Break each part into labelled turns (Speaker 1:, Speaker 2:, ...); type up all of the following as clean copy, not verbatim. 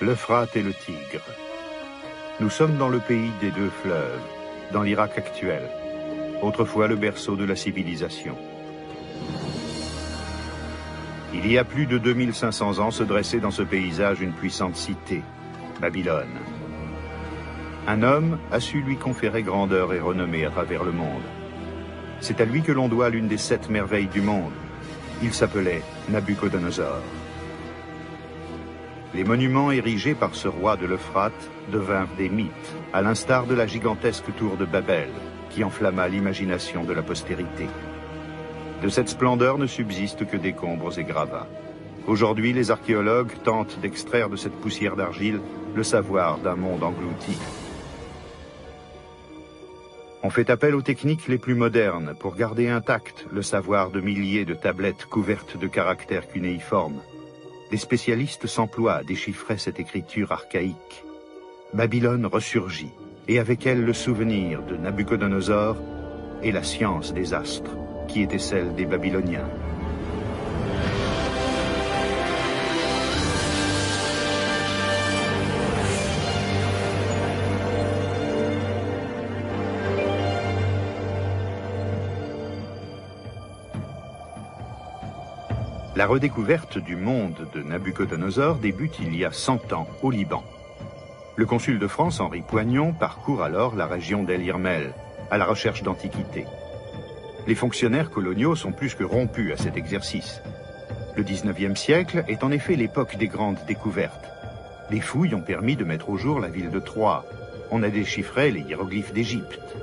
Speaker 1: l'Euphrate et le Tigre. Nous sommes dans le pays des deux fleuves, dans l'Irak actuel, autrefois le berceau de la civilisation. Il y a plus de 2500 ans se dressait dans ce paysage une puissante cité, Babylone. Un homme a su lui conférer grandeur et renommée à travers le monde. C'est à lui que l'on doit l'une des 7 merveilles du monde. Il s'appelait Nabuchodonosor. Les monuments érigés par ce roi de l'Euphrate devinrent des mythes, à l'instar de la gigantesque tour de Babel, qui enflamma l'imagination de la postérité. De cette splendeur ne subsistent que décombres et gravats. Aujourd'hui, les archéologues tentent d'extraire de cette poussière d'argile le savoir d'un monde englouti. On fait appel aux techniques les plus modernes pour garder intact le savoir de milliers de tablettes couvertes de caractères cunéiformes. Des spécialistes s'emploient à déchiffrer cette écriture archaïque. Babylone ressurgit, et avec elle le souvenir de Nabuchodonosor et la science des astres, qui était celle des Babyloniens. La redécouverte du monde de Nabuchodonosor débute il y a 100 ans au Liban. Le consul de France, Henri Poignon, parcourt alors la région d'El Irmel, à la recherche d'antiquités. Les fonctionnaires coloniaux sont plus que rompus à cet exercice. Le 19e siècle est en effet l'époque des grandes découvertes. Les fouilles ont permis de mettre au jour la ville de Troie. On a déchiffré les hiéroglyphes d'Égypte.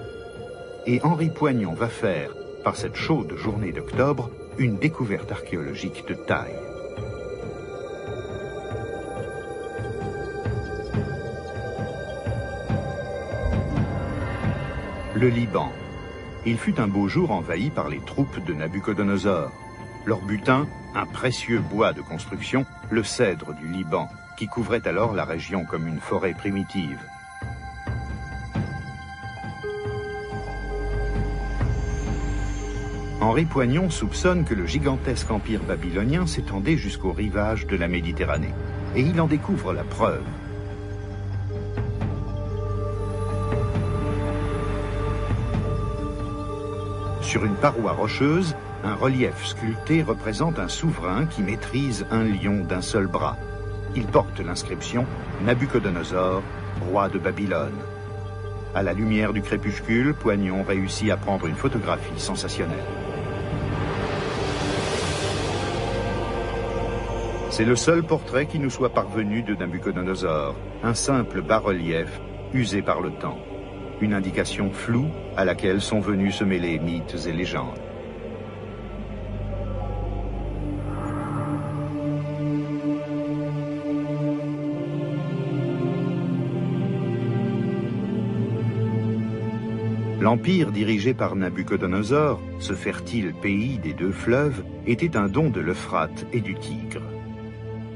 Speaker 1: Et Henri Poignon va faire, par cette chaude journée d'octobre, une découverte archéologique de taille. Le Liban. Il fut un beau jour envahi par les troupes de Nabuchodonosor. Leur butin, un précieux bois de construction, le cèdre du Liban, qui couvrait alors la région comme une forêt primitive. Henri Poignon soupçonne que le gigantesque empire babylonien s'étendait jusqu'au rivage de la Méditerranée. Et il en découvre la preuve. Sur une paroi rocheuse, un relief sculpté représente un souverain qui maîtrise un lion d'un seul bras. Il porte l'inscription « Nabuchodonosor, roi de Babylone ». À la lumière du crépuscule, Poignon réussit à prendre une photographie sensationnelle. C'est le seul portrait qui nous soit parvenu de Nabuchodonosor, un simple bas-relief usé par le temps. Une indication floue à laquelle sont venus se mêler mythes et légendes. L'empire dirigé par Nabuchodonosor, ce fertile pays des deux fleuves, était un don de l'Euphrate et du Tigre.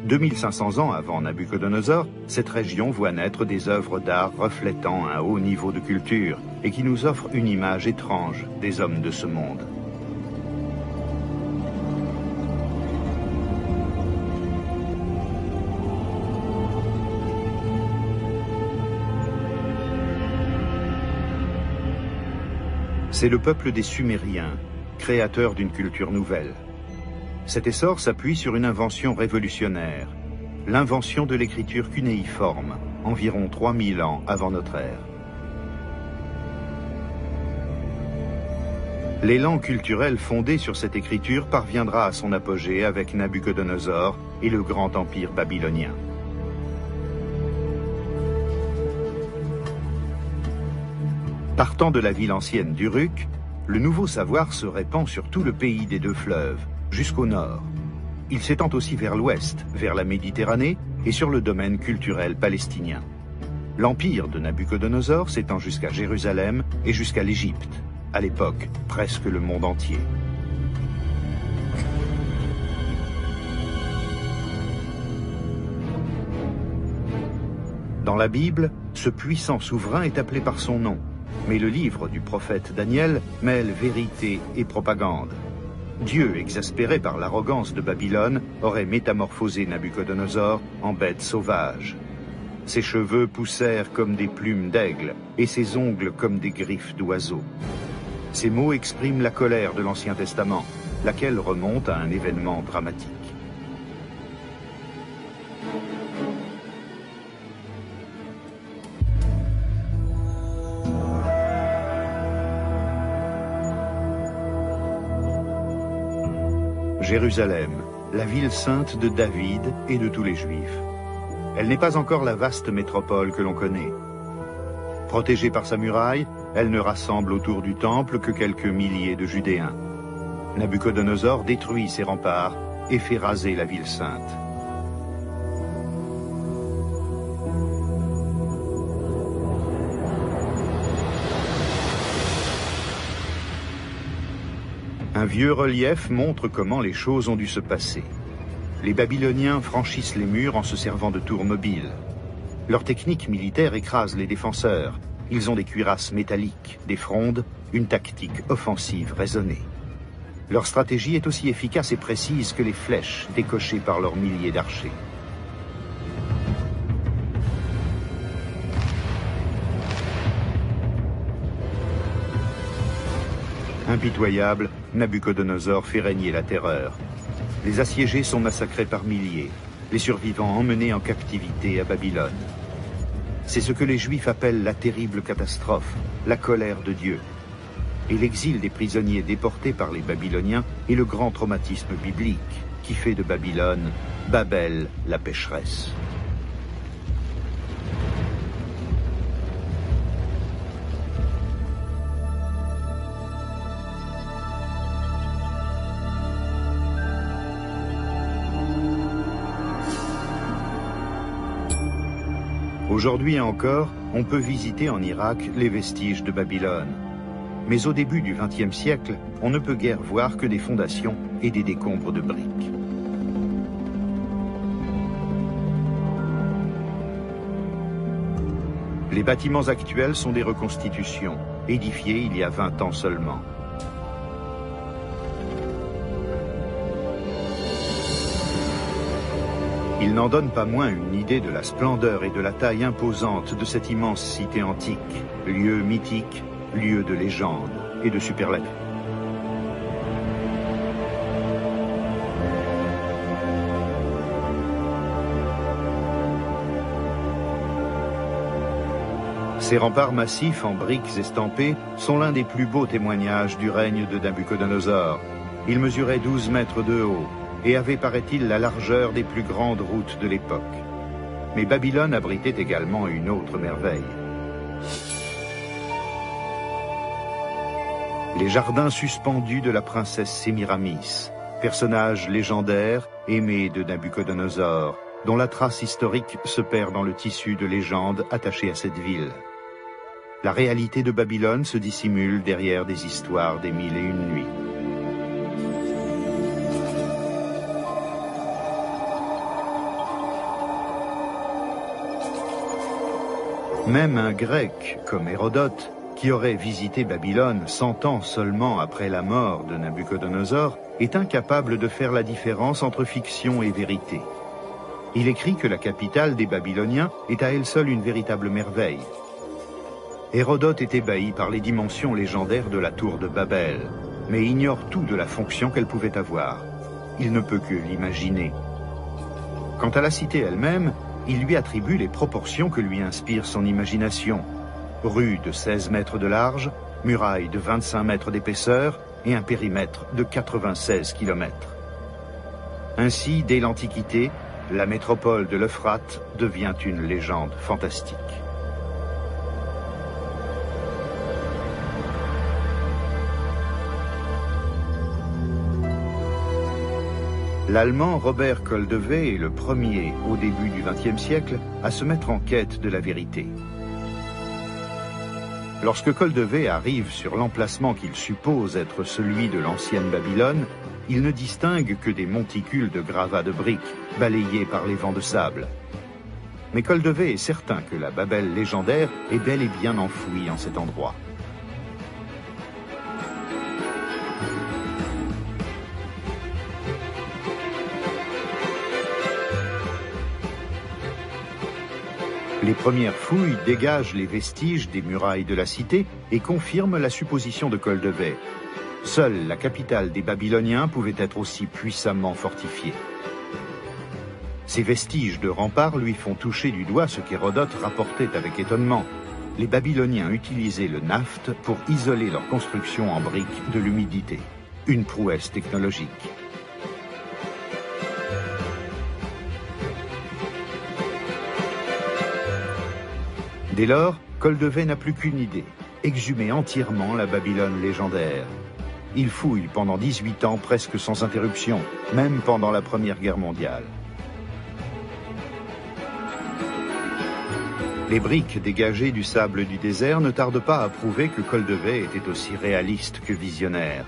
Speaker 1: 2500 ans avant Nabuchodonosor, cette région voit naître des œuvres d'art reflétant un haut niveau de culture et qui nous offrent une image étrange des hommes de ce monde. C'est le peuple des Sumériens, créateur d'une culture nouvelle. Cet essor s'appuie sur une invention révolutionnaire, l'invention de l'écriture cunéiforme, environ 3000 ans avant notre ère. L'élan culturel fondé sur cette écriture parviendra à son apogée avec Nabuchodonosor et le grand empire babylonien. Partant de la ville ancienne d'Uruk, le nouveau savoir se répand sur tout le pays des deux fleuves, jusqu'au nord. Il s'étend aussi vers l'ouest, vers la Méditerranée et sur le domaine culturel palestinien. L'empire de Nabuchodonosor s'étend jusqu'à Jérusalem et jusqu'à l'Égypte, à l'époque presque le monde entier. Dans la Bible, ce puissant souverain est appelé par son nom, mais le livre du prophète Daniel mêle vérité et propagande. Dieu, exaspéré par l'arrogance de Babylone, aurait métamorphosé Nabuchodonosor en bête sauvage. Ses cheveux poussèrent comme des plumes d'aigle et ses ongles comme des griffes d'oiseau. Ces mots expriment la colère de l'Ancien Testament, laquelle remonte à un événement dramatique. Jérusalem, la ville sainte de David et de tous les Juifs. Elle n'est pas encore la vaste métropole que l'on connaît. Protégée par sa muraille, elle ne rassemble autour du temple que quelques milliers de Judéens. Nabuchodonosor détruit ses remparts et fait raser la ville sainte. Un vieux relief montre comment les choses ont dû se passer. Les Babyloniens franchissent les murs en se servant de tours mobiles. Leur technique militaire écrase les défenseurs. Ils ont des cuirasses métalliques, des frondes, une tactique offensive raisonnée. Leur stratégie est aussi efficace et précise que les flèches décochées par leurs milliers d'archers. Impitoyable, Nabuchodonosor fait régner la terreur. Les assiégés sont massacrés par milliers, les survivants emmenés en captivité à Babylone. C'est ce que les Juifs appellent la terrible catastrophe, la colère de Dieu. Et l'exil des prisonniers déportés par les Babyloniens est le grand traumatisme biblique qui fait de Babylone, Babel, la pécheresse. Aujourd'hui encore, on peut visiter en Irak les vestiges de Babylone. Mais au début du XXe siècle, on ne peut guère voir que des fondations et des décombres de briques. Les bâtiments actuels sont des reconstitutions, édifiés il y a 20 ans seulement. Il n'en donne pas moins une idée de la splendeur et de la taille imposante de cette immense cité antique, lieu mythique, lieu de légende et de superlatifs. Ces remparts massifs en briques estampées sont l'un des plus beaux témoignages du règne de Nabuchodonosor. Ils mesuraient 12 mètres de haut et avait, paraît-il, la largeur des plus grandes routes de l'époque. Mais Babylone abritait également une autre merveille. Les jardins suspendus de la princesse Sémiramis, personnage légendaire, aimé de Nabuchodonosor, dont la trace historique se perd dans le tissu de légendes attachées à cette ville. La réalité de Babylone se dissimule derrière des histoires des 1001 nuits. Même un Grec comme Hérodote, qui aurait visité Babylone 100 ans seulement après la mort de Nabuchodonosor, est incapable de faire la différence entre fiction et vérité. Il écrit que la capitale des Babyloniens est à elle seule une véritable merveille. Hérodote est ébahi par les dimensions légendaires de la tour de Babel, mais ignore tout de la fonction qu'elle pouvait avoir. Il ne peut que l'imaginer. Quant à la cité elle-même, il lui attribue les proportions que lui inspire son imagination. Rue de 16 mètres de large, muraille de 25 mètres d'épaisseur et un périmètre de 96 kilomètres. Ainsi, dès l'Antiquité, la métropole de l'Euphrate devient une légende fantastique. L'Allemand Robert Koldewey est le premier, au début du XXe siècle, à se mettre en quête de la vérité. Lorsque Koldewey arrive sur l'emplacement qu'il suppose être celui de l'ancienne Babylone, il ne distingue que des monticules de gravats de briques, balayés par les vents de sable. Mais Koldewey est certain que la Babel légendaire est bel et bien enfouie en cet endroit. Les premières fouilles dégagent les vestiges des murailles de la cité et confirment la supposition de Koldewey. Seule la capitale des Babyloniens pouvait être aussi puissamment fortifiée. Ces vestiges de remparts lui font toucher du doigt ce qu'Hérodote rapportait avec étonnement. Les Babyloniens utilisaient le naphte pour isoler leur construction en briques de l'humidité. Une prouesse technologique. Dès lors, Koldewey n'a plus qu'une idée, exhumer entièrement la Babylone légendaire. Il fouille pendant 18 ans presque sans interruption, même pendant la Première Guerre mondiale. Les briques dégagées du sable du désert ne tardent pas à prouver que Koldewey était aussi réaliste que visionnaire.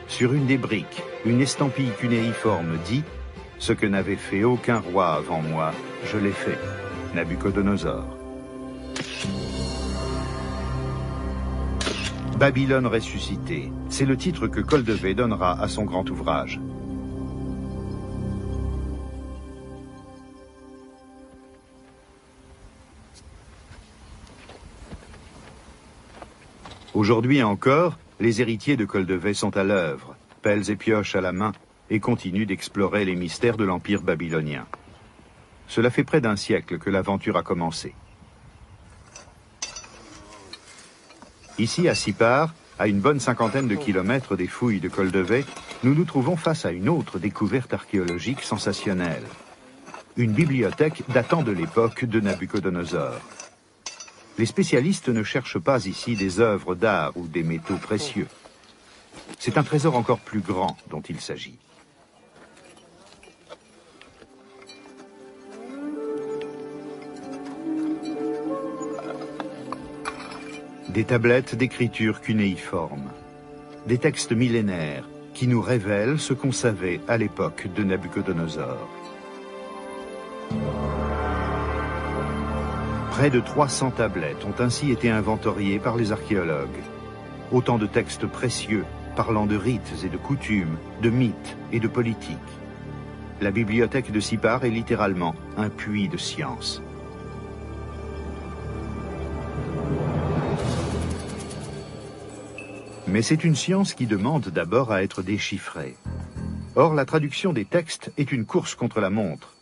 Speaker 1: Sur une des briques, une estampille cunéiforme dit « Ce que n'avait fait aucun roi avant moi, je l'ai fait. Nabuchodonosor ». Babylone ressuscitée, c'est le titre que Koldewey donnera à son grand ouvrage. Aujourd'hui encore, les héritiers de Koldewey sont à l'œuvre, pelles et pioches à la main, et continuent d'explorer les mystères de l'Empire babylonien. Cela fait près d'un siècle que l'aventure a commencé. Ici, à Sippar, à une bonne cinquantaine de kilomètres des fouilles de Koldewey, nous nous trouvons face à une autre découverte archéologique sensationnelle. Une bibliothèque datant de l'époque de Nabuchodonosor. Les spécialistes ne cherchent pas ici des œuvres d'art ou des métaux précieux. C'est un trésor encore plus grand dont il s'agit. Des tablettes d'écriture cunéiforme, des textes millénaires qui nous révèlent ce qu'on savait à l'époque de Nabuchodonosor. Près de 300 tablettes ont ainsi été inventoriées par les archéologues. Autant de textes précieux parlant de rites et de coutumes, de mythes et de politique. La bibliothèque de Sippar est littéralement un puits de science. Mais c'est une science qui demande d'abord à être déchiffrée. Or, la traduction des textes est une course contre la montre.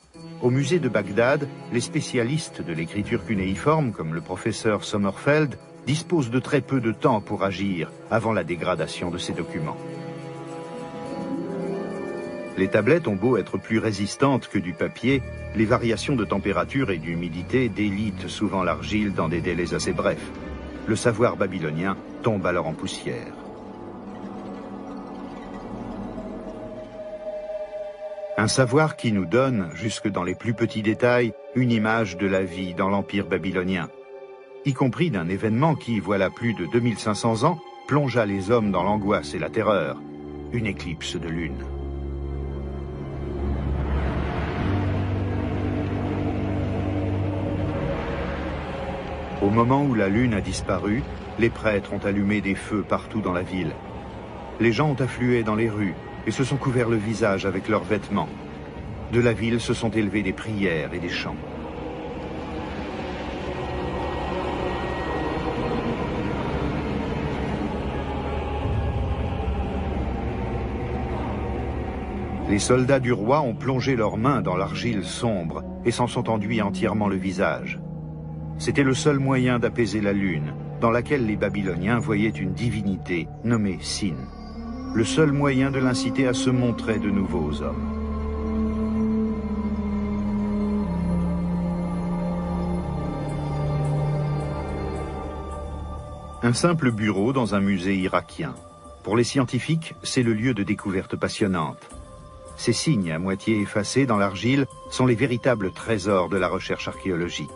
Speaker 1: Au musée de Bagdad, les spécialistes de l'écriture cunéiforme, comme le professeur Sommerfeld, disposent de très peu de temps pour agir avant la dégradation de ces documents. Les tablettes ont beau être plus résistantes que du papier, les variations de température et d'humidité délitent souvent l'argile dans des délais assez brefs. Le savoir babylonien tombe alors en poussière. Un savoir qui nous donne, jusque dans les plus petits détails, une image de la vie dans l'Empire babylonien, y compris d'un événement qui, voilà plus de 2500 ans, plongea les hommes dans l'angoisse et la terreur, une éclipse de lune. Au moment où la lune a disparu, les prêtres ont allumé des feux partout dans la ville. Les gens ont afflué dans les rues et se sont couverts le visage avec leurs vêtements. De la ville se sont élevées des prières et des chants. Les soldats du roi ont plongé leurs mains dans l'argile sombre et s'en sont enduits entièrement le visage. C'était le seul moyen d'apaiser la lune, dans laquelle les Babyloniens voyaient une divinité nommée Sin. Le seul moyen de l'inciter à se montrer de nouveau aux hommes. Un simple bureau dans un musée irakien. Pour les scientifiques, c'est le lieu de découverte passionnante. Ces signes à moitié effacés dans l'argile sont les véritables trésors de la recherche archéologique.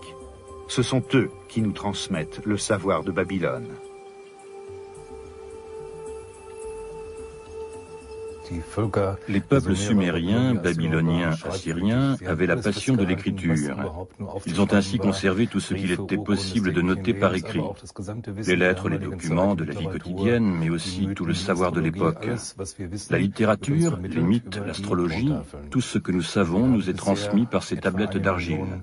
Speaker 1: Ce sont eux qui nous transmettent le savoir de Babylone.
Speaker 2: Les peuples sumériens, babyloniens, assyriens avaient la passion de l'écriture. Ils ont ainsi conservé tout ce qu'il était possible de noter par écrit. Les lettres, les documents de la vie quotidienne, mais aussi tout le savoir de l'époque. La littérature, les mythes, l'astrologie, tout ce que nous savons nous est transmis par ces tablettes d'argile.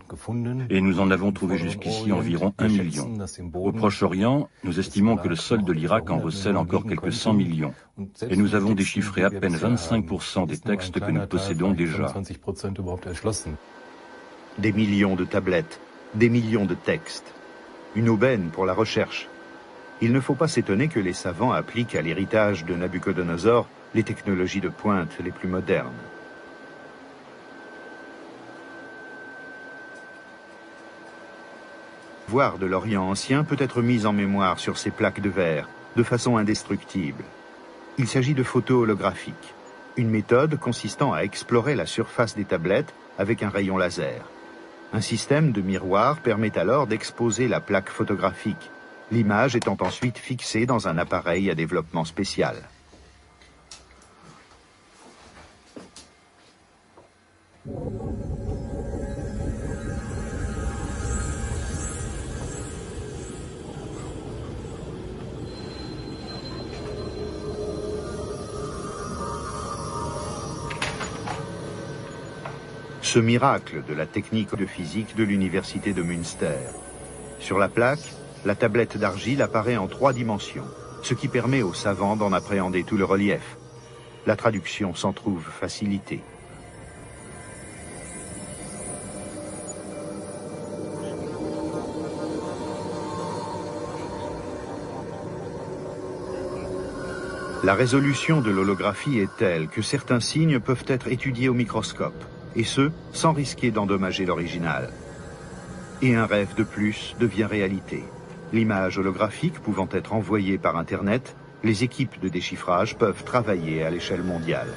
Speaker 2: Et nous en avons trouvé jusqu'ici environ 1 million. Au Proche-Orient, nous estimons que le sol de l'Irak en recèle encore quelques 100 millions. Et nous avons déchiffré à peine 25% des textes que nous possédons déjà.
Speaker 1: Des millions de tablettes, des millions de textes. Une aubaine pour la recherche. Il ne faut pas s'étonner que les savants appliquent à l'héritage de Nabuchodonosor les technologies de pointe les plus modernes. Voir de l'Orient ancien peut être mis en mémoire sur ces plaques de verre, de façon indestructible. Il s'agit de photos holographiques, une méthode consistant à explorer la surface des tablettes avec un rayon laser. Un système de miroir permet alors d'exposer la plaque photographique, l'image étant ensuite fixée dans un appareil à développement spécial. Ce miracle de la technique de physique de l'université de Münster. Sur la plaque, la tablette d'argile apparaît en 3 dimensions, ce qui permet aux savants d'en appréhender tout le relief. La traduction s'en trouve facilitée. La résolution de l'holographie est telle que certains signes peuvent être étudiés au microscope, et ce, sans risquer d'endommager l'original. Et un rêve de plus devient réalité. L'image holographique pouvant être envoyée par Internet, les équipes de déchiffrage peuvent travailler à l'échelle mondiale.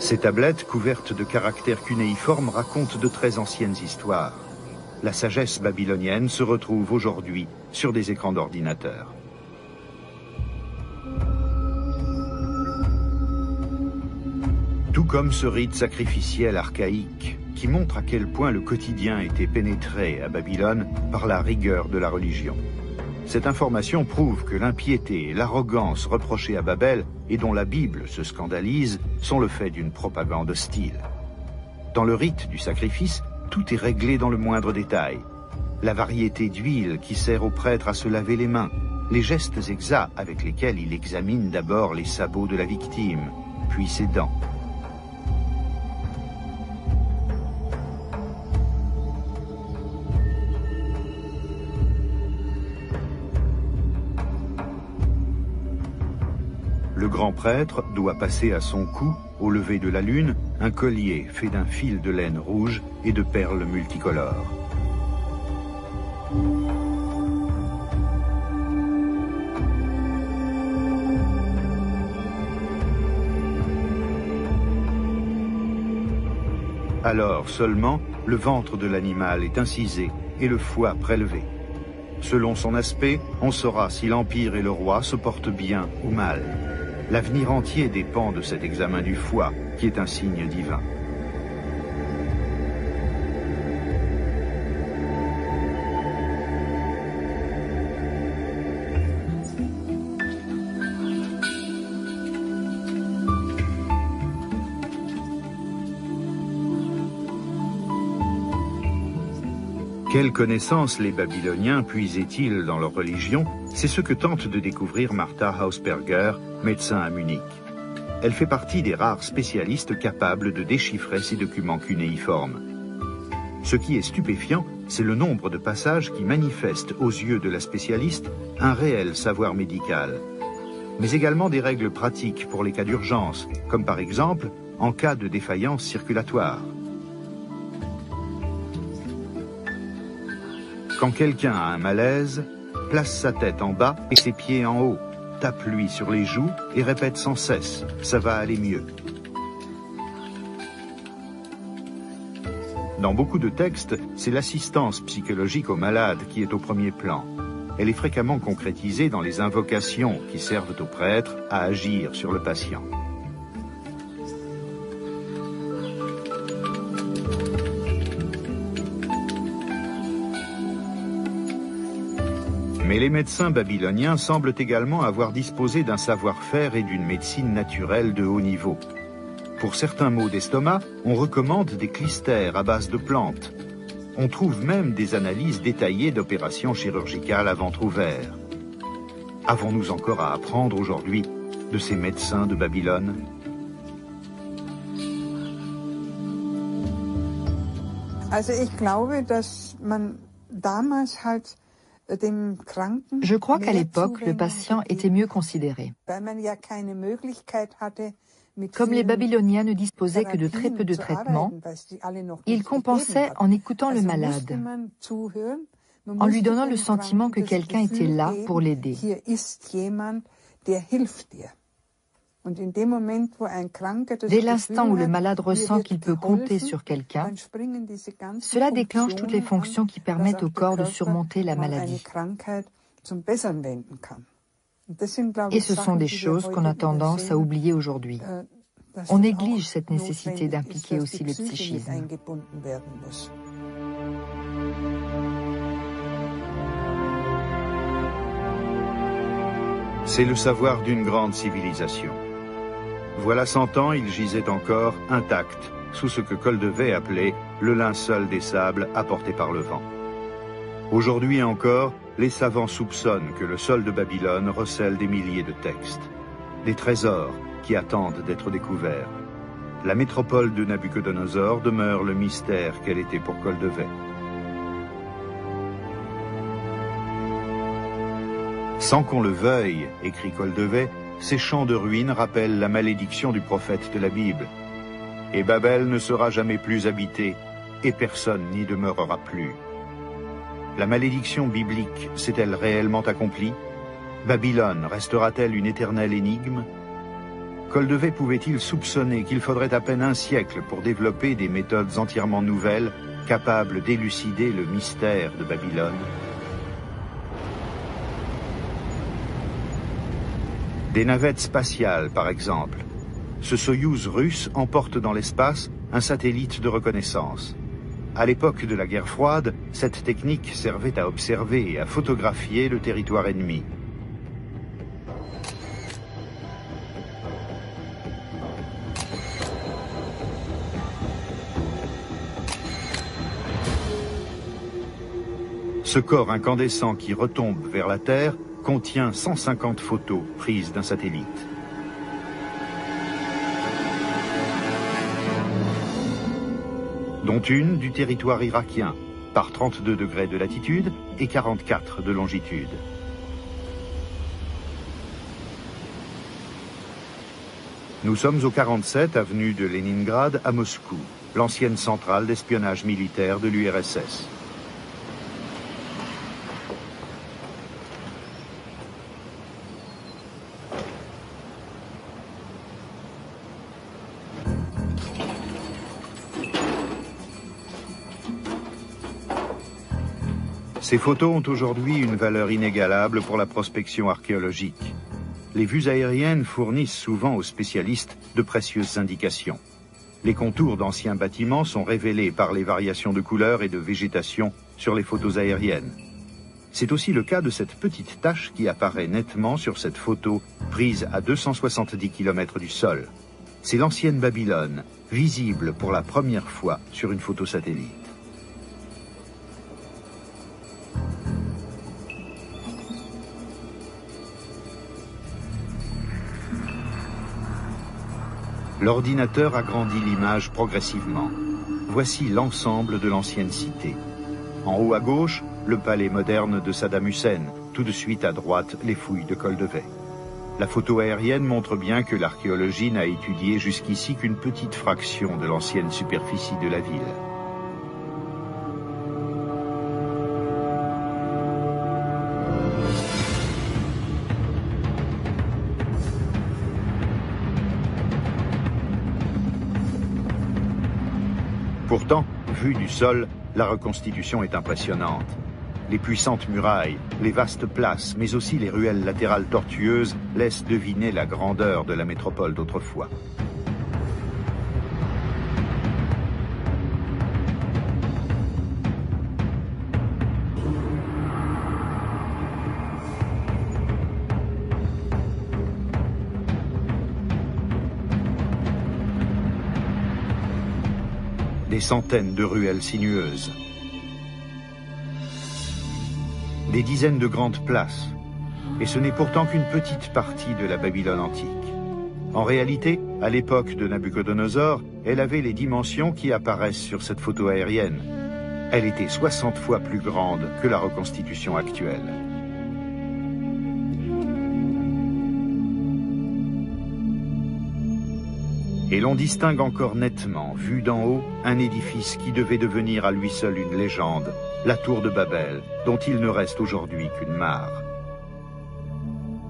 Speaker 1: Ces tablettes, couvertes de caractères cunéiformes, racontent de très anciennes histoires. La sagesse babylonienne se retrouve aujourd'hui sur des écrans d'ordinateur. Tout comme ce rite sacrificiel archaïque qui montre à quel point le quotidien était pénétré à Babylone par la rigueur de la religion. Cette information prouve que l'impiété et l'arrogance reprochées à Babel et dont la Bible se scandalise sont le fait d'une propagande hostile. Dans le rite du sacrifice, tout est réglé dans le moindre détail. La variété d'huile qui sert au prêtre à se laver les mains, les gestes exacts avec lesquels il examine d'abord les sabots de la victime, puis ses dents. Le grand prêtre doit passer à son cou, au lever de la lune, un collier fait d'un fil de laine rouge et de perles multicolores. Alors seulement, le ventre de l'animal est incisé et le foie prélevé. Selon son aspect, on saura si l'Empire et le roi se portent bien ou mal. L'avenir entier dépend de cet examen du foie, qui est un signe divin. Quelles connaissances les Babyloniens puisaient-ils dans leur religion? C'est ce que tente de découvrir Martha Hausberger, médecin à Munich. Elle fait partie des rares spécialistes capables de déchiffrer ces documents cunéiformes. Ce qui est stupéfiant, c'est le nombre de passages qui manifestent aux yeux de la spécialiste un réel savoir médical, mais également des règles pratiques pour les cas d'urgence, comme par exemple en cas de défaillance circulatoire. Quand quelqu'un a un malaise, place sa tête en bas et ses pieds en haut, tape-lui sur les joues et répète sans cesse « ça va aller mieux ». Dans beaucoup de textes, c'est l'assistance psychologique aux malades qui est au premier plan. Elle est fréquemment concrétisée dans les invocations qui servent aux prêtres à agir sur le patient. Mais les médecins babyloniens semblent également avoir disposé d'un savoir-faire et d'une médecine naturelle de haut niveau. Pour certains maux d'estomac, on recommande des clistères à base de plantes. On trouve même des analyses détaillées d'opérations chirurgicales à ventre ouvert. Avons-nous encore à apprendre aujourd'hui de ces médecins de Babylone?
Speaker 3: Also ich glaube, dass man damals halt
Speaker 4: Je crois qu'à l'époque, le patient était mieux considéré. Comme les Babyloniens ne disposaient que de très peu de traitements, ils compensaient en écoutant le malade, en lui donnant le sentiment que quelqu'un était là pour l'aider. Dès l'instant où le malade ressent qu'il peut compter sur quelqu'un, cela déclenche toutes les fonctions qui permettent au corps de surmonter la maladie. Et ce sont des choses qu'on a tendance à oublier aujourd'hui. On néglige cette nécessité d'impliquer aussi le psychisme.
Speaker 1: C'est le savoir d'une grande civilisation. Voilà 100 ans, il gisait encore intact sous ce que Koldewey appelait le linceul des sables apporté par le vent. Aujourd'hui encore, les savants soupçonnent que le sol de Babylone recèle des milliers de textes, des trésors qui attendent d'être découverts. La métropole de Nabuchodonosor demeure le mystère qu'elle était pour Koldewey. Sans qu'on le veuille, écrit Koldewey, ces champs de ruines rappellent la malédiction du prophète de la Bible. Et Babel ne sera jamais plus habitée, et personne n'y demeurera plus. La malédiction biblique s'est-elle réellement accomplie? Babylone restera-t-elle une éternelle énigme? Koldewey pouvait-il soupçonner qu'il faudrait à peine un siècle pour développer des méthodes entièrement nouvelles, capables d'élucider le mystère de Babylone? Des navettes spatiales, par exemple. Ce Soyouz russe emporte dans l'espace un satellite de reconnaissance. À l'époque de la guerre froide, cette technique servait à observer et à photographier le territoire ennemi. Ce corps incandescent qui retombe vers la Terre contient 150 photos prises d'un satellite. Dont une du territoire irakien, par 32 degrés de latitude et 44 de longitude. Nous sommes au 47 avenue de Leningrad à Moscou, l'ancienne centrale d'espionnage militaire de l'URSS. Ces photos ont aujourd'hui une valeur inégalable pour la prospection archéologique. Les vues aériennes fournissent souvent aux spécialistes de précieuses indications. Les contours d'anciens bâtiments sont révélés par les variations de couleurs et de végétation sur les photos aériennes. C'est aussi le cas de cette petite tache qui apparaît nettement sur cette photo prise à 270 km du sol. C'est l'ancienne Babylone, visible pour la première fois sur une photo satellite. L'ordinateur agrandit l'image progressivement. Voici l'ensemble de l'ancienne cité. En haut à gauche, le palais moderne de Saddam Hussein. Tout de suite à droite, les fouilles de Koldewey. La photo aérienne montre bien que l'archéologie n'a étudié jusqu'ici qu'une petite fraction de l'ancienne superficie de la ville. Pourtant, Vue du sol, la reconstitution est impressionnante. Les puissantes murailles, les vastes places, mais aussi les ruelles latérales tortueuses laissent deviner la grandeur de la métropole d'autrefois. Des centaines de ruelles sinueuses, des dizaines de grandes places, et ce n'est pourtant qu'une petite partie de la Babylone antique. En réalité, à l'époque de Nabuchodonosor, elle avait les dimensions qui apparaissent sur cette photo aérienne. Elle était 60 fois plus grande que la reconstitution actuelle. Et l'on distingue encore nettement, vu d'en haut, un édifice qui devait devenir à lui seul une légende, la tour de Babel, dont il ne reste aujourd'hui qu'une mare.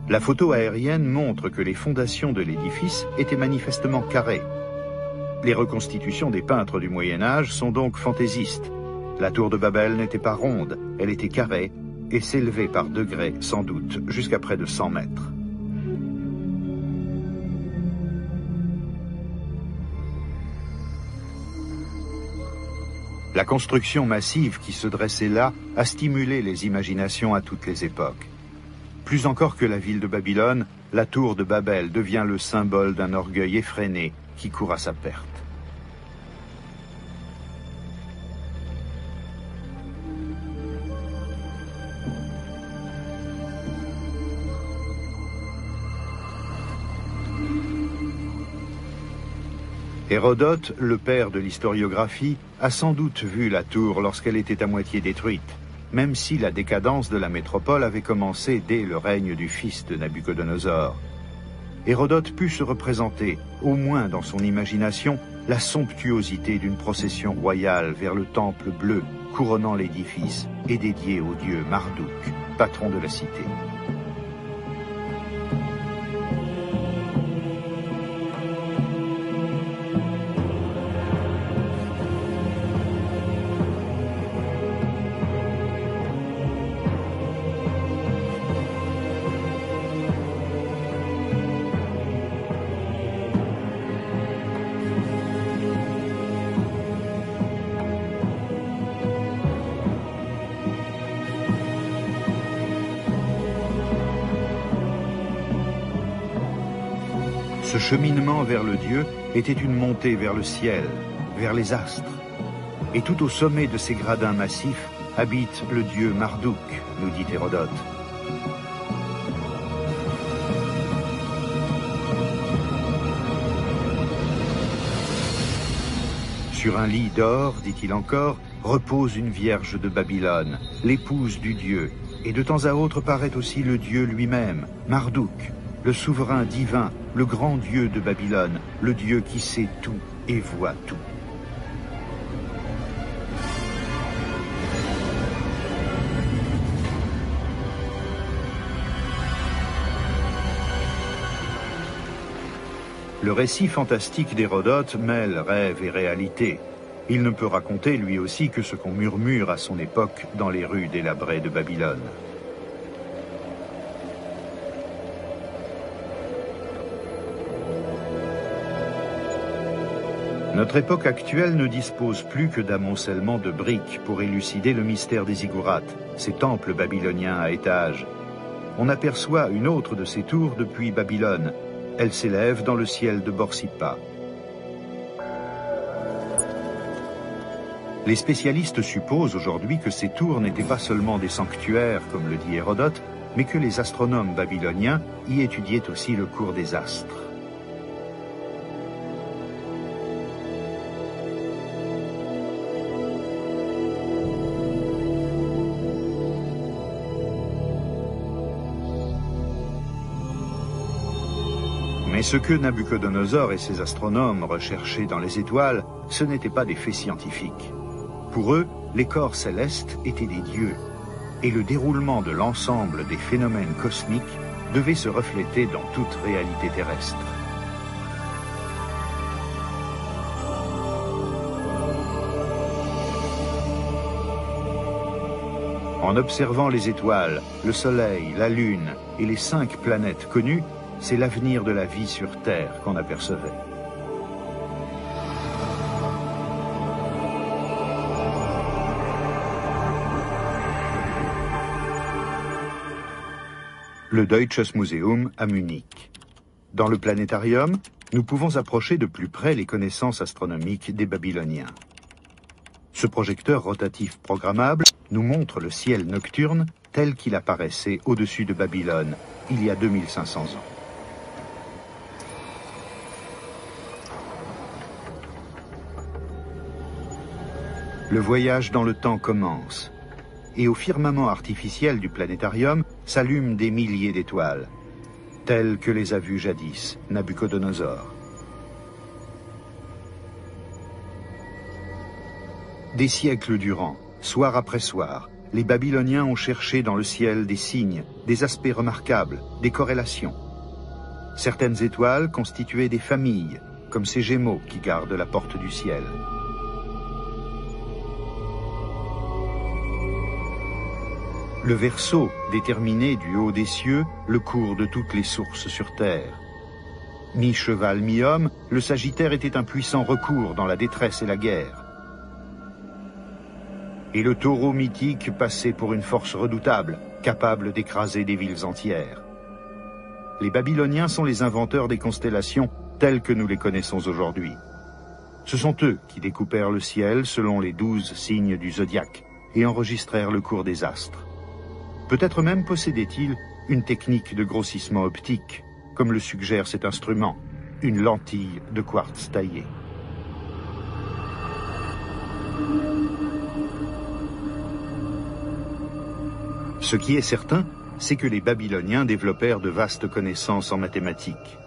Speaker 1: La photo aérienne montre que les fondations de l'édifice étaient manifestement carrées. Les reconstitutions des peintres du Moyen-Âge sont donc fantaisistes. La tour de Babel n'était pas ronde, elle était carrée et s'élevait par degrés, sans doute, jusqu'à près de 100 mètres. La construction massive qui se dressait là a stimulé les imaginations à toutes les époques. Plus encore que la ville de Babylone, la tour de Babel devient le symbole d'un orgueil effréné qui court à sa perte. Hérodote, le père de l'historiographie, a sans doute vu la tour lorsqu'elle était à moitié détruite, même si la décadence de la métropole avait commencé dès le règne du fils de Nabuchodonosor. Hérodote put se représenter, au moins dans son imagination, la somptuosité d'une procession royale vers le temple bleu couronnant l'édifice et dédié au dieu Marduk, patron de la cité. Ce cheminement vers le Dieu était une montée vers le ciel, vers les astres. Et tout au sommet de ces gradins massifs habite le dieu Marduk, nous dit Hérodote. Sur un lit d'or, dit-il encore, repose une vierge de Babylone, l'épouse du dieu, et de temps à autre paraît aussi le dieu lui-même, Marduk, le souverain divin, le grand dieu de Babylone, le dieu qui sait tout et voit tout. Le récit fantastique d'Hérodote mêle rêve et réalité. Il ne peut raconter lui aussi que ce qu'on murmure à son époque dans les rues délabrées de Babylone. Notre époque actuelle ne dispose plus que d'amoncellements de briques pour élucider le mystère des ziggourats, ces temples babyloniens à étages. On aperçoit une autre de ces tours depuis Babylone. Elle s'élève dans le ciel de Borsippa. Les spécialistes supposent aujourd'hui que ces tours n'étaient pas seulement des sanctuaires, comme le dit Hérodote, mais que les astronomes babyloniens y étudiaient aussi le cours des astres. Mais ce que Nabuchodonosor et ses astronomes recherchaient dans les étoiles, ce n'étaient pas des faits scientifiques. Pour eux, les corps célestes étaient des dieux, et le déroulement de l'ensemble des phénomènes cosmiques devait se refléter dans toute réalité terrestre. En observant les étoiles, le Soleil, la Lune et les 5 planètes connues, c'est l'avenir de la vie sur Terre qu'on apercevait. Le Deutsches Museum à Munich. Dans le planétarium, nous pouvons approcher de plus près les connaissances astronomiques des Babyloniens. Ce projecteur rotatif programmable nous montre le ciel nocturne tel qu'il apparaissait au-dessus de Babylone il y a 2500 ans. Le voyage dans le temps commence, et au firmament artificiel du planétarium s'allument des milliers d'étoiles, telles que les a vues jadis Nabuchodonosor. Des siècles durant, soir après soir, les Babyloniens ont cherché dans le ciel des signes, des aspects remarquables, des corrélations. Certaines étoiles constituaient des familles, comme ces Gémeaux qui gardent la porte du ciel. Le Verseau déterminait du haut des cieux le cours de toutes les sources sur terre. Mi-cheval, mi-homme, le Sagittaire était un puissant recours dans la détresse et la guerre. Et le Taureau mythique passait pour une force redoutable, capable d'écraser des villes entières. Les Babyloniens sont les inventeurs des constellations telles que nous les connaissons aujourd'hui. Ce sont eux qui découpèrent le ciel selon les 12 signes du zodiaque et enregistrèrent le cours des astres. Peut-être même possédait-il une technique de grossissement optique, comme le suggère cet instrument, une lentille de quartz taillé. Ce qui est certain, c'est que les Babyloniens développèrent de vastes connaissances en mathématiques.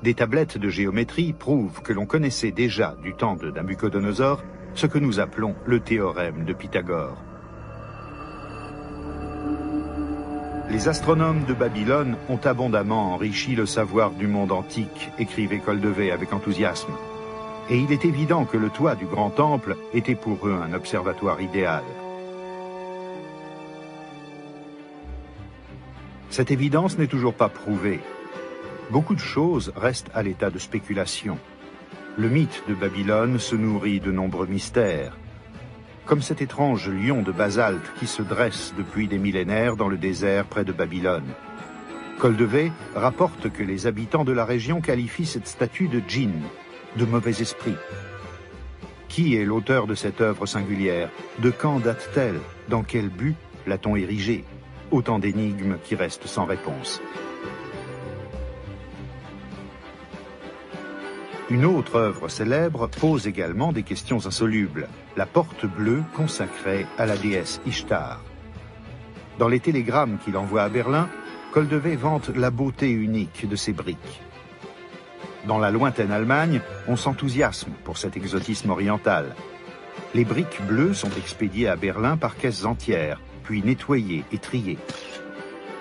Speaker 1: Des tablettes de géométrie prouvent que l'on connaissait déjà du temps de Nabuchodonosor ce que nous appelons le théorème de Pythagore. Les astronomes de Babylone ont abondamment enrichi le savoir du monde antique, écrivait Koldewey avec enthousiasme. Et il est évident que le toit du grand temple était pour eux un observatoire idéal. Cette évidence n'est toujours pas prouvée. Beaucoup de choses restent à l'état de spéculation. Le mythe de Babylone se nourrit de nombreux mystères, comme cet étrange lion de basalte qui se dresse depuis des millénaires dans le désert près de Babylone. Koldewey rapporte que les habitants de la région qualifient cette statue de djinn, de mauvais esprit. Qui est l'auteur de cette œuvre singulière? De quand date-t-elle? Dans quel but l'a-t-on érigée? Autant d'énigmes qui restent sans réponse. Une autre œuvre célèbre pose également des questions insolubles, la porte bleue consacrée à la déesse Ishtar. Dans les télégrammes qu'il envoie à Berlin, Koldewey vante la beauté unique de ces briques. Dans la lointaine Allemagne, on s'enthousiasme pour cet exotisme oriental. Les briques bleues sont expédiées à Berlin par caisses entières, puis nettoyées et triées.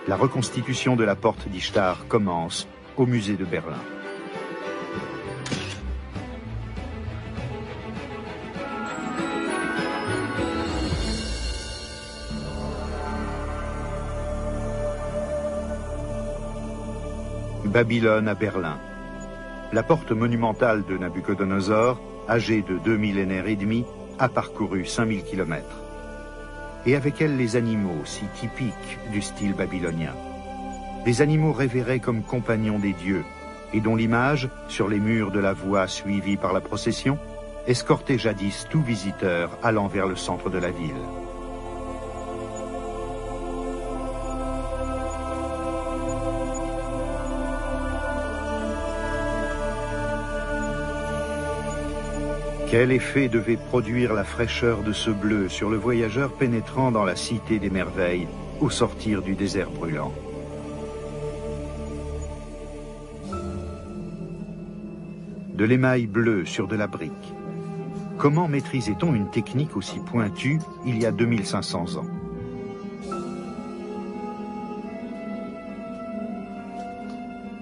Speaker 1: La reconstitution de la porte d'Ishtar commence au musée de Berlin. Babylone à Berlin. La porte monumentale de Nabuchodonosor, âgée de 2 millénaires et demi, a parcouru 5000 kilomètres. Et avec elle les animaux si typiques du style babylonien. Des animaux révérés comme compagnons des dieux, et dont l'image, sur les murs de la voie suivie par la procession, escortait jadis tout visiteur allant vers le centre de la ville. Quel effet devait produire la fraîcheur de ce bleu sur le voyageur pénétrant dans la cité des merveilles au sortir du désert brûlant? De l'émail bleu sur de la brique. Comment maîtrisait-on une technique aussi pointue il y a 2500 ans?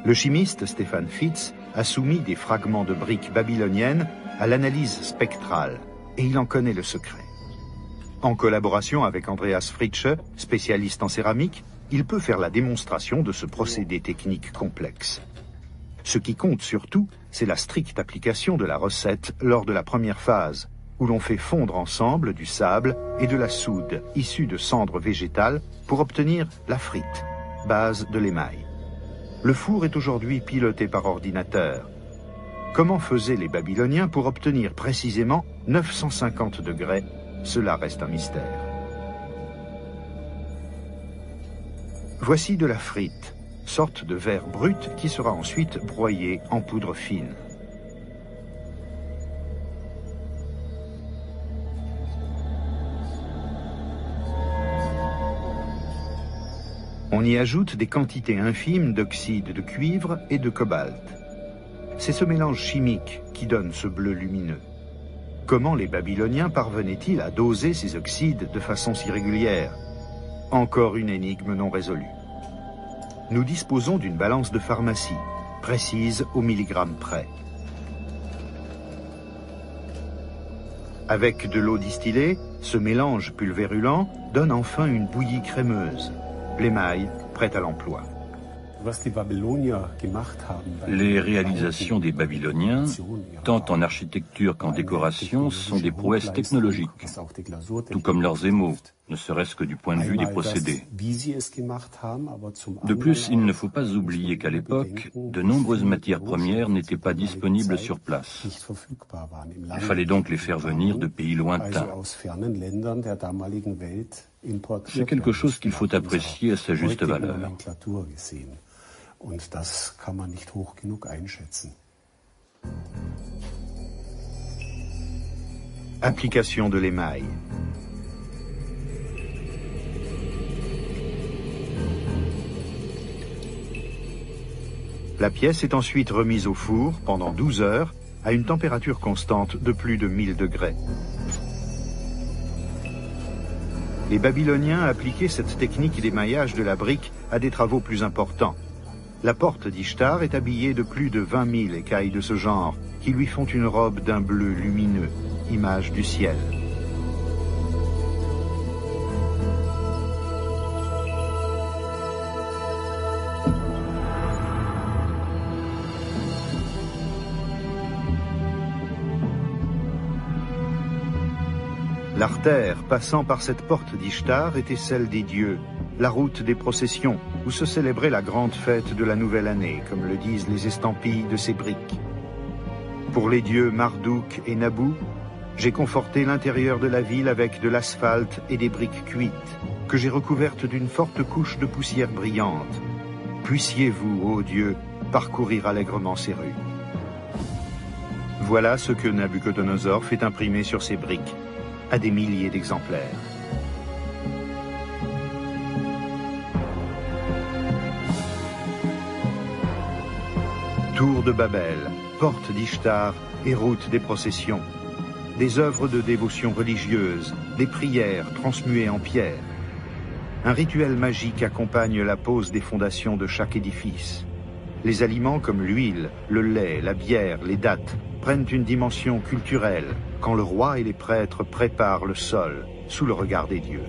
Speaker 1: Le chimiste Stefan Fitz a soumis des fragments de briques babyloniennes à l'analyse spectrale, et il en connaît le secret. En collaboration avec Andreas Fritsche, spécialiste en céramique, il peut faire la démonstration de ce procédé technique complexe. Ce qui compte surtout, c'est la stricte application de la recette lors de la première phase, où l'on fait fondre ensemble du sable et de la soude issue de cendres végétales pour obtenir la frite, base de l'émail. Le four est aujourd'hui piloté par ordinateur. Comment faisaient les Babyloniens pour obtenir précisément 950 degrés? Cela reste un mystère. Voici de la frite, sorte de verre brut qui sera ensuite broyé en poudre fine. On y ajoute des quantités infimes d'oxyde de cuivre et de cobalt. C'est ce mélange chimique qui donne ce bleu lumineux. Comment les Babyloniens parvenaient-ils à doser ces oxydes de façon si régulière? Encore une énigme non résolue. Nous disposons d'une balance de pharmacie, précise au milligramme près. Avec de l'eau distillée, ce mélange pulvérulent donne enfin une bouillie crémeuse. L'émail prêt à l'emploi.
Speaker 2: Les réalisations des Babyloniens, tant en architecture qu'en décoration, sont des prouesses technologiques, tout comme leurs émaux, ne serait-ce que du point de vue des procédés. De plus, il ne faut pas oublier qu'à l'époque, de nombreuses matières premières n'étaient pas disponibles sur place. Il fallait donc les faire venir de pays lointains. C'est quelque chose qu'il faut apprécier à sa juste valeur.
Speaker 5: Und das kann man nicht hoch genug einschätzen.
Speaker 1: Application de l'émail. La pièce est ensuite remise au four pendant 12 heures à une température constante de plus de 1000 degrés. Les Babyloniens appliquaient cette technique d'émaillage de la brique à des travaux plus importants. La porte d'Ishtar est habillée de plus de 20 000 écailles de ce genre, qui lui font une robe d'un bleu lumineux, image du ciel. L'artère passant par cette porte d'Ishtar était celle des dieux, la route des processions, où se célébrait la grande fête de la nouvelle année, comme le disent les estampilles de ces briques. Pour les dieux Marduk et Nabu, j'ai conforté l'intérieur de la ville avec de l'asphalte et des briques cuites, que j'ai recouvertes d'une forte couche de poussière brillante. Puissiez-vous, ô Dieu, parcourir allègrement ces rues. Voilà ce que Nabuchodonosor fait imprimer sur ces briques, à des milliers d'exemplaires. Tour de Babel, porte d'Ishtar et route des processions. Des œuvres de dévotion religieuse, des prières transmuées en pierre. Un rituel magique accompagne la pose des fondations de chaque édifice. Les aliments comme l'huile, le lait, la bière, les dattes prennent une dimension culturelle quand le roi et les prêtres préparent le sol sous le regard des dieux.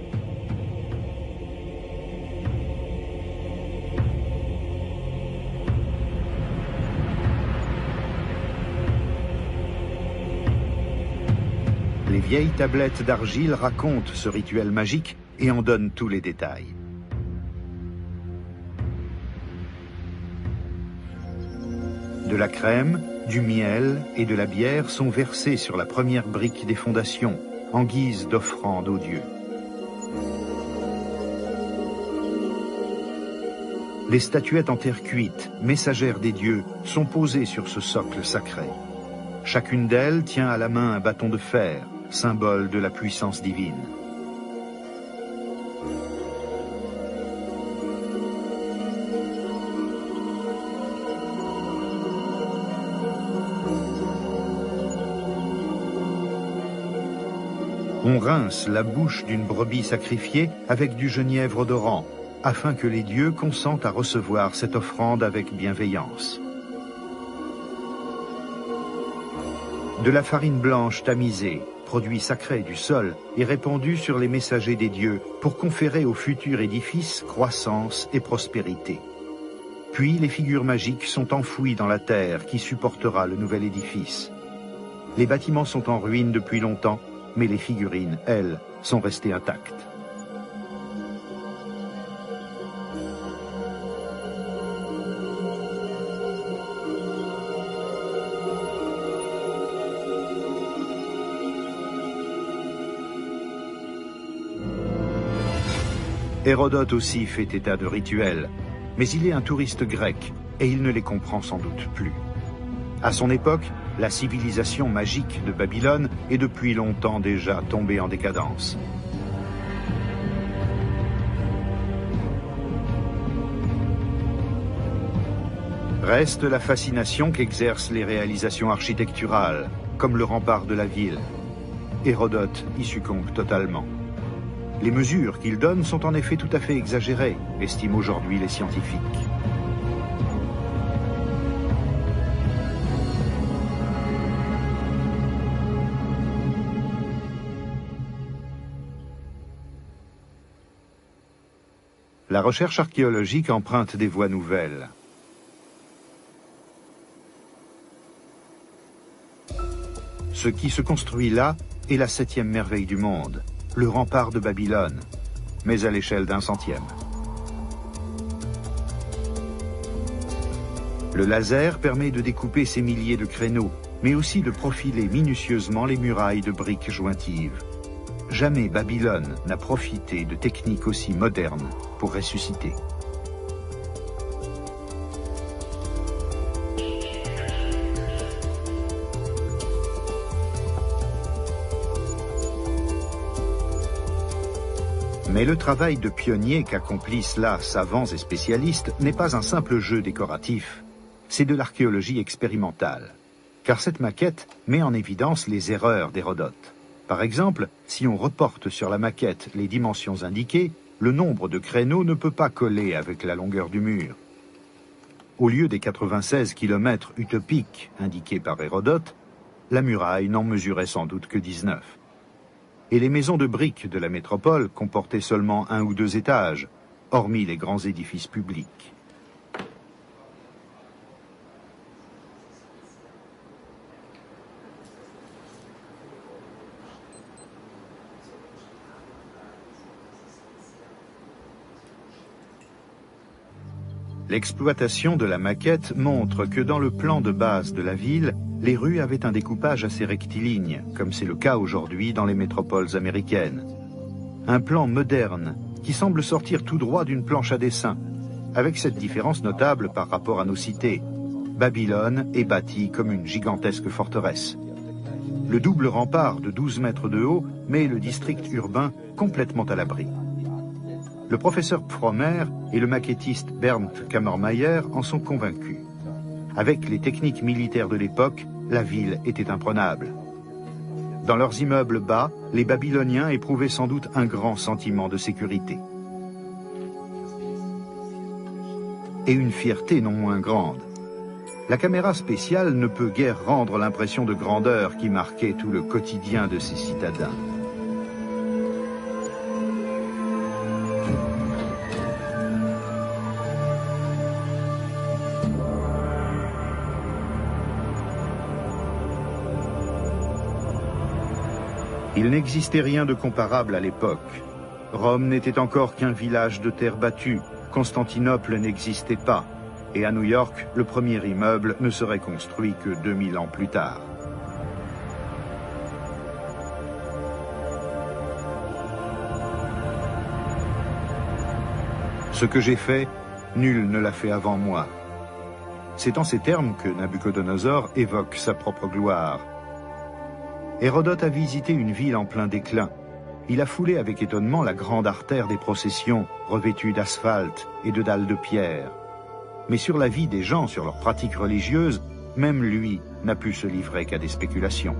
Speaker 1: Les vieilles tablettes d'argile racontent ce rituel magique et en donnent tous les détails. De la crème, du miel et de la bière sont versés sur la première brique des fondations, en guise d'offrande aux dieux. Les statuettes en terre cuite, messagères des dieux, sont posées sur ce socle sacré. Chacune d'elles tient à la main un bâton de fer, symbole de la puissance divine. On rince la bouche d'une brebis sacrifiée avec du genièvre odorant, afin que les dieux consentent à recevoir cette offrande avec bienveillance. De la farine blanche tamisée, produit sacré du sol, est répandu sur les messagers des dieux pour conférer au futur édifice croissance et prospérité. Puis les figures magiques sont enfouies dans la terre qui supportera le nouvel édifice. Les bâtiments sont en ruine depuis longtemps, mais les figurines, elles, sont restées intactes. Hérodote aussi fait état de rituels, mais il est un touriste grec et il ne les comprend sans doute plus. À son époque, la civilisation magique de Babylone est depuis longtemps déjà tombée en décadence. Reste la fascination qu'exercent les réalisations architecturales, comme le rempart de la ville. Hérodote y succombe totalement. Les mesures qu'il donne sont en effet tout à fait exagérées, estiment aujourd'hui les scientifiques. La recherche archéologique emprunte des voies nouvelles. Ce qui se construit là est la 7e merveille du monde, le rempart de Babylone, mais à l'échelle d'un centième. Le laser permet de découper ces milliers de créneaux, mais aussi de profiler minutieusement les murailles de briques jointives. Jamais Babylone n'a profité de techniques aussi modernes pour ressusciter. Mais le travail de pionnier qu'accomplissent là savants et spécialistes n'est pas un simple jeu décoratif, c'est de l'archéologie expérimentale. Car cette maquette met en évidence les erreurs d'Hérodote. Par exemple, si on reporte sur la maquette les dimensions indiquées, le nombre de créneaux ne peut pas coller avec la longueur du mur. Au lieu des 96 km utopiques indiqués par Hérodote, la muraille n'en mesurait sans doute que 19. Et les maisons de briques de la métropole comportaient seulement 1 ou 2 étages, hormis les grands édifices publics. L'exploitation de la maquette montre que dans le plan de base de la ville, les rues avaient un découpage assez rectiligne, comme c'est le cas aujourd'hui dans les métropoles américaines. Un plan moderne qui semble sortir tout droit d'une planche à dessin, avec cette différence notable par rapport à nos cités. Babylone est bâtie comme une gigantesque forteresse. Le double rempart de 12 mètres de haut met le district urbain complètement à l'abri. Le professeur Pfromer et le maquettiste Bernd Kammermayer en sont convaincus. Avec les techniques militaires de l'époque, la ville était imprenable. Dans leurs immeubles bas, les Babyloniens éprouvaient sans doute un grand sentiment de sécurité. Et une fierté non moins grande. La caméra spéciale ne peut guère rendre l'impression de grandeur qui marquait tout le quotidien de ces citadins. Il n'existait rien de comparable à l'époque. Rome n'était encore qu'un village de terre battue, Constantinople n'existait pas, et à New York, le premier immeuble ne serait construit que 2000 ans plus tard. Ce que j'ai fait, nul ne l'a fait avant moi. C'est en ces termes que Nabuchodonosor évoque sa propre gloire. Hérodote a visité une ville en plein déclin. Il a foulé avec étonnement la grande artère des processions, revêtue d'asphalte et de dalles de pierre. Mais sur la vie des gens, sur leurs pratiques religieuses, même lui n'a pu se livrer qu'à des spéculations.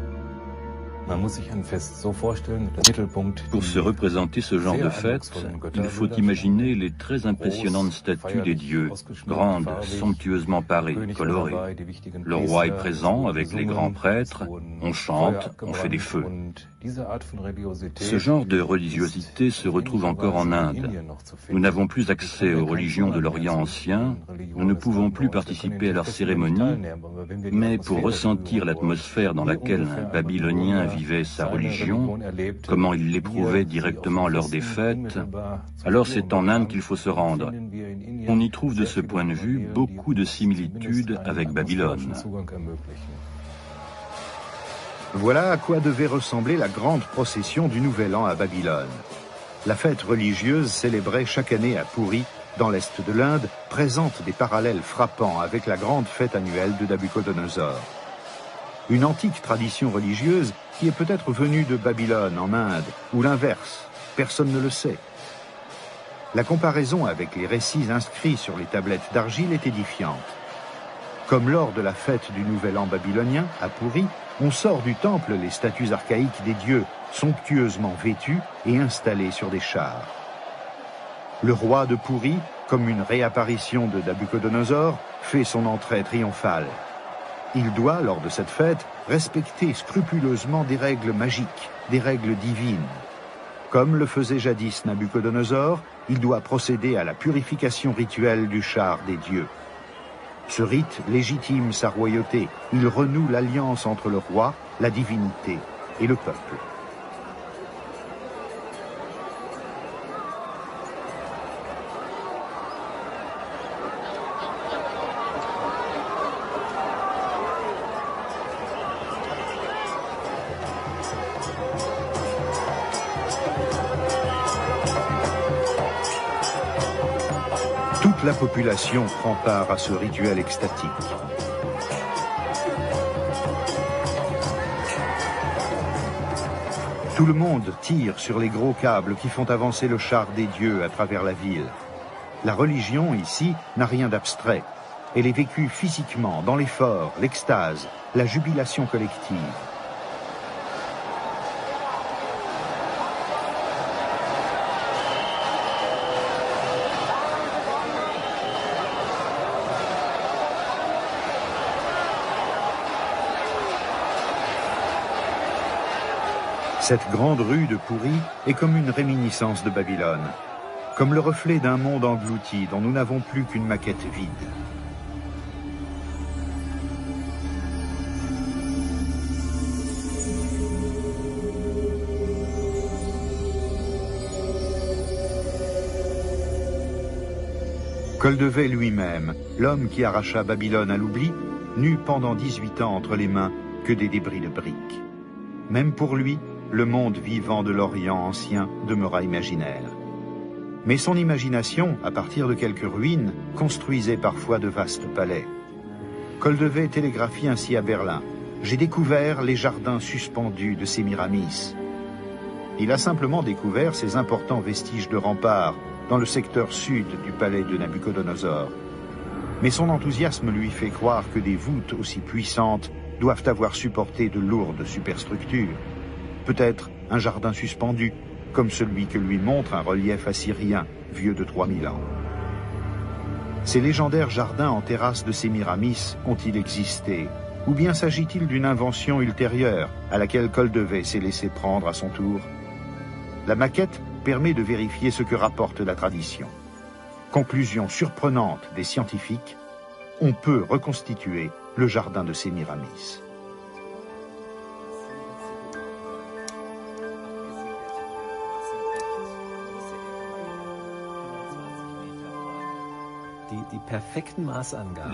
Speaker 2: Pour se représenter ce genre de fête, il faut imaginer les très impressionnantes statues des dieux, grandes, somptueusement parées, colorées. Le roi est présent avec les grands prêtres, on chante, on fait des feux. Ce genre de religiosité se retrouve encore en Inde. Nous n'avons plus accès aux religions de l'Orient ancien, nous ne pouvons plus participer à leurs cérémonies, mais pour ressentir l'atmosphère dans laquelle un Babylonien vivait sa religion, comment il l'éprouvait directement lors des fêtes, alors c'est en Inde qu'il faut se rendre. On y trouve de ce point de vue beaucoup de similitudes avec Babylone.
Speaker 1: Voilà à quoi devait ressembler la grande procession du Nouvel An à Babylone. La fête religieuse célébrée chaque année à Puri, dans l'est de l'Inde, présente des parallèles frappants avec la grande fête annuelle de Nabuchodonosor. Une antique tradition religieuse qui est peut-être venue de Babylone en Inde, ou l'inverse, personne ne le sait. La comparaison avec les récits inscrits sur les tablettes d'argile est édifiante. Comme lors de la fête du Nouvel An babylonien, à Puri, on sort du temple les statues archaïques des dieux, somptueusement vêtues et installées sur des chars. Le roi de Puri, comme une réapparition de Nabuchodonosor, fait son entrée triomphale. Il doit, lors de cette fête, respecter scrupuleusement des règles magiques, des règles divines. Comme le faisait jadis Nabuchodonosor, il doit procéder à la purification rituelle du char des dieux. Ce rite légitime sa royauté. Il renoue l'alliance entre le roi, la divinité et le peuple. Toute la population prend part à ce rituel extatique. Tout le monde tire sur les gros câbles qui font avancer le char des dieux à travers la ville. La religion, ici, n'a rien d'abstrait. Elle est vécue physiquement, dans l'effort, l'extase, la jubilation collective. Cette grande rue de Puri est comme une réminiscence de Babylone, comme le reflet d'un monde englouti dont nous n'avons plus qu'une maquette vide. Koldevai lui-même, l'homme qui arracha Babylone à l'oubli, n'eut pendant 18 ans entre les mains que des débris de briques. Même pour lui, le monde vivant de l'Orient ancien demeura imaginaire. Mais son imagination, à partir de quelques ruines, construisait parfois de vastes palais. Koldevai télégraphie ainsi à Berlin « J'ai découvert les jardins suspendus de Sémiramis ». Il a simplement découvert ces importants vestiges de remparts dans le secteur sud du palais de Nabuchodonosor. Mais son enthousiasme lui fait croire que des voûtes aussi puissantes doivent avoir supporté de lourdes superstructures. Peut-être un jardin suspendu, comme celui que lui montre un relief assyrien, vieux de 3000 ans. Ces légendaires jardins en terrasse de Sémiramis ont-ils existé? Ou bien s'agit-il d'une invention ultérieure à laquelle Koldevai s'est laissé prendre à son tour? La maquette permet de vérifier ce que rapporte la tradition. Conclusion surprenante des scientifiques, on peut reconstituer le jardin de Sémiramis.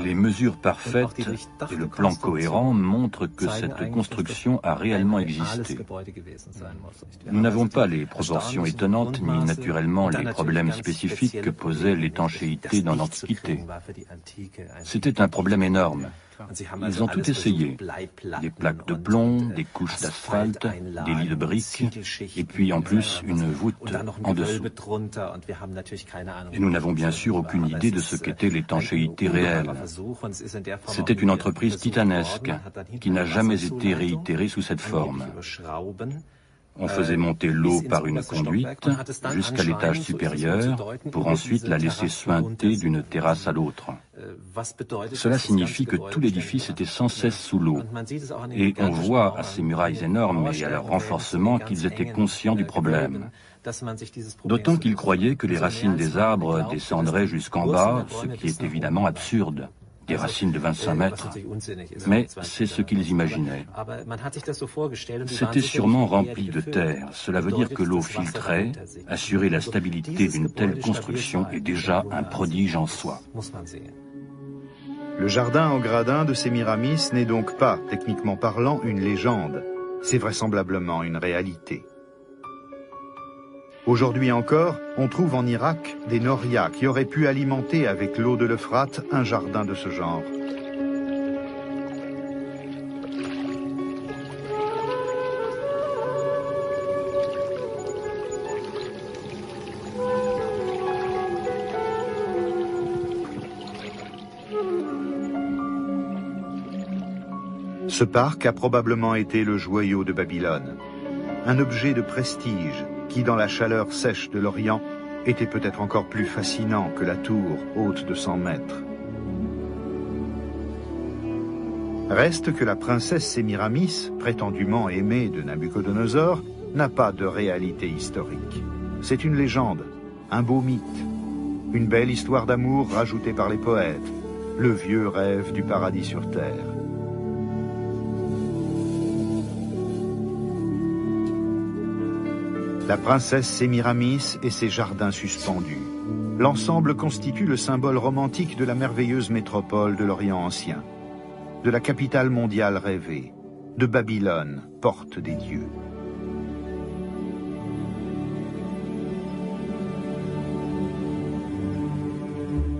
Speaker 2: Les mesures parfaites et le plan cohérent montrent que cette construction a réellement existé. Nous n'avons pas les proportions étonnantes ni naturellement les problèmes spécifiques que posait l'étanchéité dans l'Antiquité. C'était un problème énorme. Ils ont tout essayé. Des plaques de plomb, des couches d'asphalte, des lits de briques, et puis en plus une voûte en dessous. Et nous n'avons bien sûr aucune idée de ce qu'était l'étanchéité réelle. C'était une entreprise titanesque qui n'a jamais été réitérée sous cette forme. On faisait monter l'eau par une conduite jusqu'à l'étage supérieur pour ensuite la laisser suinter d'une terrasse à l'autre. Cela signifie que tout l'édifice était sans cesse sous l'eau. Et on voit à ces murailles énormes et à leur renforcement qu'ils étaient conscients du problème. D'autant qu'ils croyaient que les racines des arbres descendraient jusqu'en bas, ce qui est évidemment absurde. Des racines de 25 mètres. Mais c'est ce qu'ils imaginaient. C'était sûrement rempli de terre. Cela veut dire que l'eau filtrait. Assurer la stabilité d'une telle construction est déjà un prodige en soi.
Speaker 1: Le jardin en gradin de Sémiramis n'est donc pas, techniquement parlant, une légende. C'est vraisemblablement une réalité. Aujourd'hui encore, on trouve en Irak des norias qui auraient pu alimenter avec l'eau de l'Euphrate un jardin de ce genre. Ce parc a probablement été le joyau de Babylone, un objet de prestige qui, dans la chaleur sèche de l'Orient, était peut-être encore plus fascinant que la tour haute de 100 mètres. Reste que la princesse Sémiramis, prétendument aimée de Nabuchodonosor, n'a pas de réalité historique. C'est une légende, un beau mythe, une belle histoire d'amour rajoutée par les poètes, le vieux rêve du paradis sur terre. La princesse Sémiramis et ses jardins suspendus. L'ensemble constitue le symbole romantique de la merveilleuse métropole de l'Orient ancien, de la capitale mondiale rêvée, de Babylone, porte des dieux.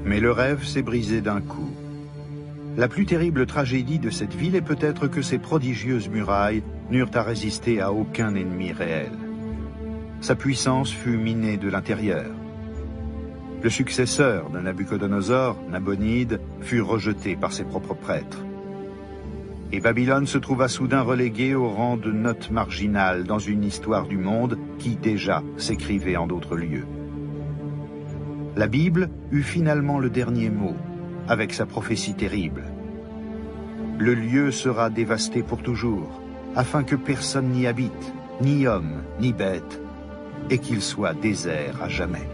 Speaker 1: Mais le rêve s'est brisé d'un coup. La plus terrible tragédie de cette ville est peut-être que ses prodigieuses murailles n'eurent à résister à aucun ennemi réel. Sa puissance fut minée de l'intérieur. Le successeur de Nabuchodonosor, Nabonide, fut rejeté par ses propres prêtres. Et Babylone se trouva soudain reléguée au rang de note marginale dans une histoire du monde qui déjà s'écrivait en d'autres lieux. La Bible eut finalement le dernier mot, avec sa prophétie terrible. Le lieu sera dévasté pour toujours, afin que personne n'y habite, ni homme, ni bête, et qu'il soit désert à jamais.